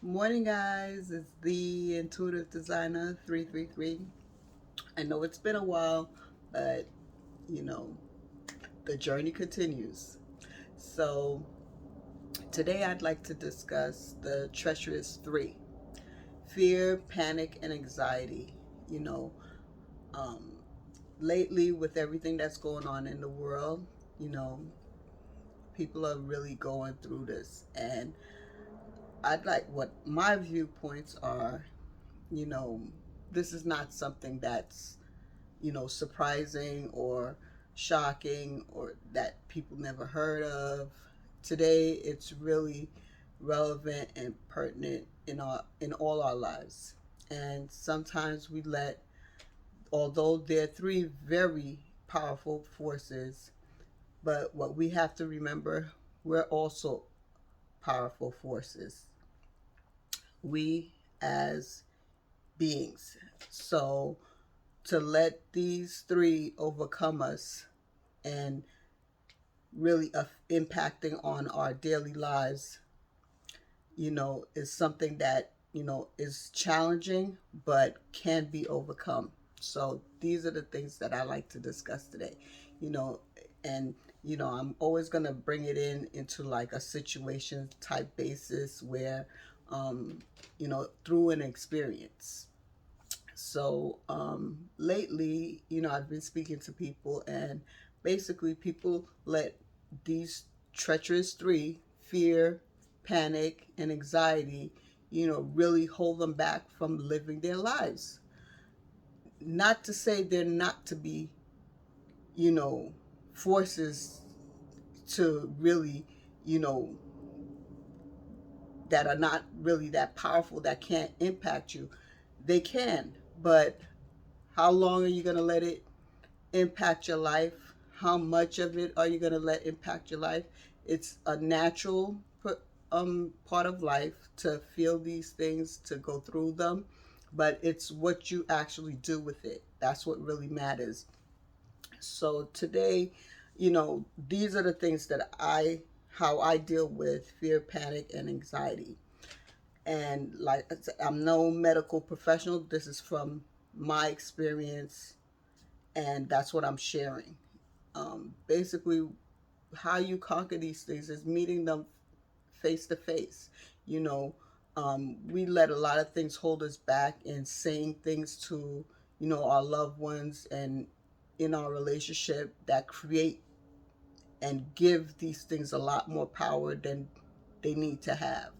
Morning, guys. It's the Intuitive Designer 333. I know it's been a while, but you know, the journey continues. So, today I'd like to discuss the Treacherous 3: fear, panic, and anxiety. You know, um, lately, with everything that's going on in the world, you know, people are really going through this. And I'd like what my viewpoints are, you know, this is not something that's surprising or shocking or that people never heard of. Today, it's really relevant and pertinent in all our lives. And sometimes we let, although they're three very powerful forces, but what we have to remember, we're also powerful forces. We as beings. So to let these three overcome us and really impacting on our daily lives, is something that, is challenging but can be overcome. So these are the things that I like to discuss today, you know, and, I'm always going to bring it into like a situation type basis where, um, through an experience. So lately, I've been speaking to people, and basically, people let these treacherous three: fear, panic, and anxiety, really hold them back from living their lives. Not to say they're not to be, you know, forces to really, you know, that are not really that powerful, that can't impact you. They can, but how long are you going to let it impact your life? How much of it are you going to let impact your life? It's a natural part of life to feel these things, to go through them, but it's what you actually do with it. That's what really matters. So today, these are the things that how I deal with fear, panic, and anxiety. And like I said, I'm no medical professional. This is from my experience, and that's what I'm sharing. Basically, how you conquer these things is meeting them face to face. You know, we let a lot of things hold us back in saying things to, our loved ones and in our relationship that create and give these things a lot more power than they need to have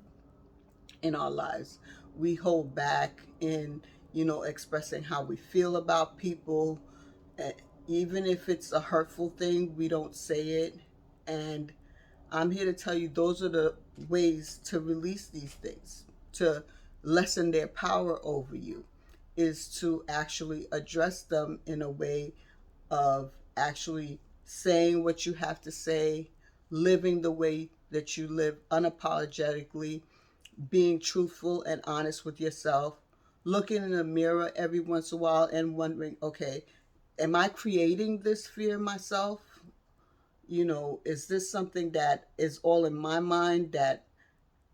in our lives. We hold back in, expressing how we feel about people. Uh, Even if it's a hurtful thing, we don't say it. And I'm here to tell you those are the ways to release these things, to lessen their power over you, is to actually address them in a way of actually saying what you have to say, living the way that you live unapologetically, being truthful and honest with yourself, looking in the mirror every once in a while and wondering, okay, am I creating this fear myself? Is this something that is all in my mind that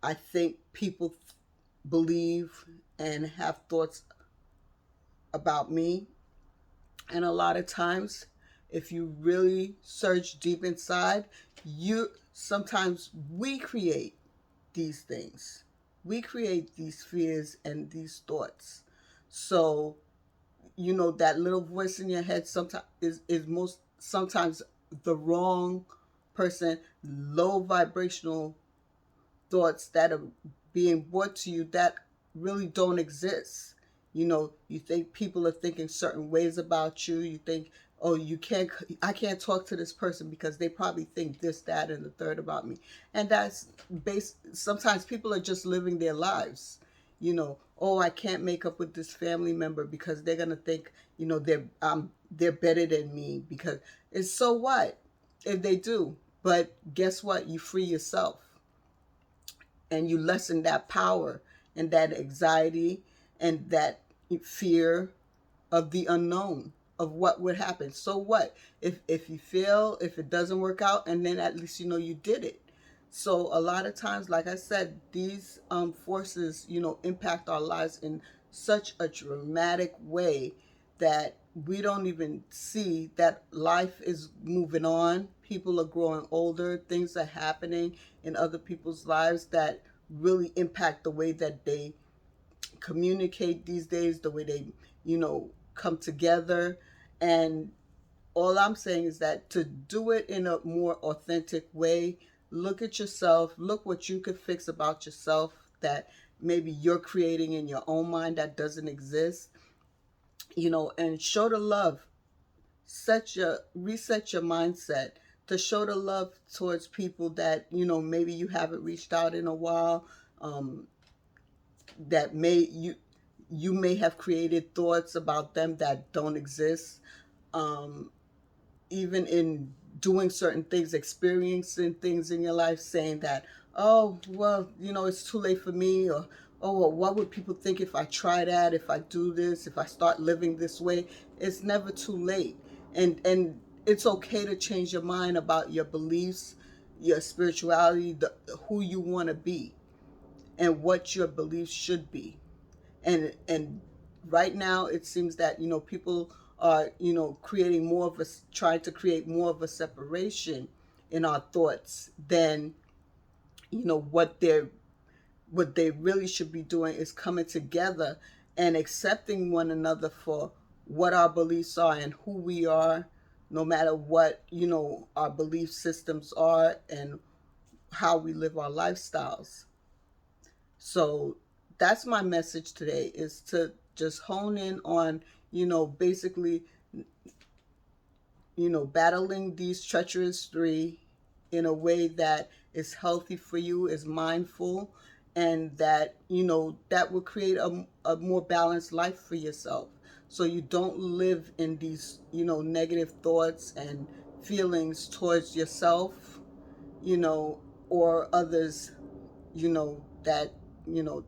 I think people believe and have thoughts about me? And a lot of times, if you really search deep inside, you sometimes we create these things. We create these fears and these thoughts. So, that little voice in your head sometimes is most sometimes the wrong person, low vibrational thoughts that are being brought to you that really don't exist. You think people are thinking certain ways about you. You think, oh, I can't talk to this person because they probably think this, that, and the third about me. And that's based, sometimes people are just living their lives. Oh, I can't make up with this family member because they're going to think, they're better than me because it's so what if they do? But guess what? You free yourself and you lessen that power and that anxiety and that fear of the unknown, of what would happen. So what if you fail, if it doesn't work out, and then at least you did it. So a lot of times, like I said, these forces, impact our lives in such a dramatic way that we don't even see that life is moving on. People are growing older. Things are happening in other people's lives that really impact the way that they communicate these days, the way they, come together. And all I'm saying is that to do it in a more authentic way, look at yourself, look what you could fix about yourself that maybe you're creating in your own mind that doesn't exist, and show the love. Reset your mindset to show the love towards people that, maybe you haven't reached out in a while, um, that you may have created thoughts about them that don't exist. Um, Even in doing certain things, experiencing things in your life, saying that, oh, well, it's too late for me, or, oh, well, what would people think if I try that, if I do this, if I start living this way? It's never too late. And it's okay to change your mind about your beliefs, your spirituality, who you want to be, and what your beliefs should be. And right now it seems that people are creating more of a trying to create more of a separation in our thoughts than what they really should be doing is coming together and accepting one another for what our beliefs are and who we are, no matter what our belief systems are and how we live our lifestyles. So that's my message today, is to just hone in on, basically, battling these treacherous three in a way that is healthy for you, is mindful, and that, that will create a more balanced life for yourself. So you don't live in these, negative thoughts and feelings towards yourself, you know, or others, that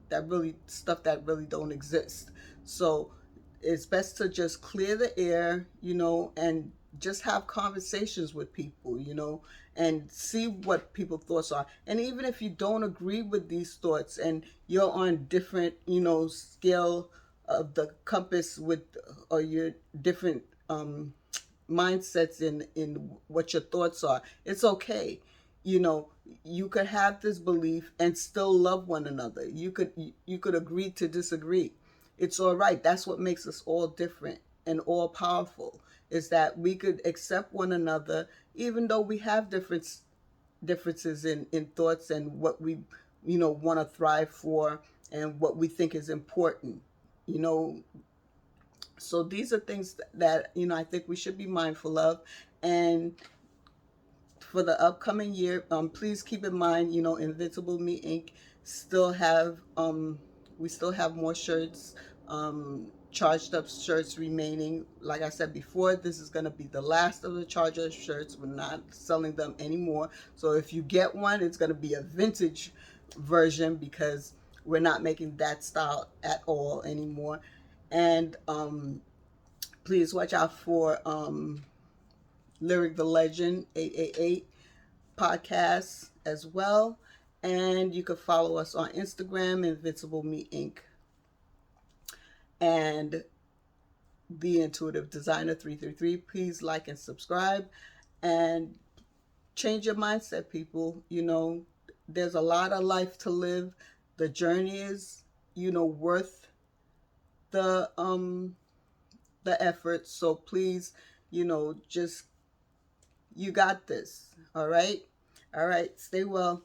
that really stuff that really don't exist. So it's best to just clear the air, and just have conversations with people, and see what people's thoughts are. And even if you don't agree with these thoughts and you're on different, scale of the compass with, or your different mindsets in what your thoughts are, it's okay. you know you could have this belief and still love one another. You could agree to disagree. It's all right. That's what makes us all different and all powerful, is that we could accept one another even though we have differences in thoughts and what we want to thrive for and what we think is important. you know so these are things that I think we should be mindful of. And for the upcoming year, please keep in mind, Invincible Me Inc. still have we still have more shirts, charged up shirts remaining. Like I said before, this is going to be the last of the charged up shirts. We're not selling them anymore. So if you get one, it's going to be a vintage version, because we're not making that style at all anymore. And please watch out for Lyric the Legend 888 podcast as well. And you can follow us on Instagram, Invincible Me Inc. and The Intuitive Designer 333. Please like and subscribe and change your mindset, people. There's a lot of life to live. The journey is, worth the effort. So please, just, you got this. All right. All right. Stay well.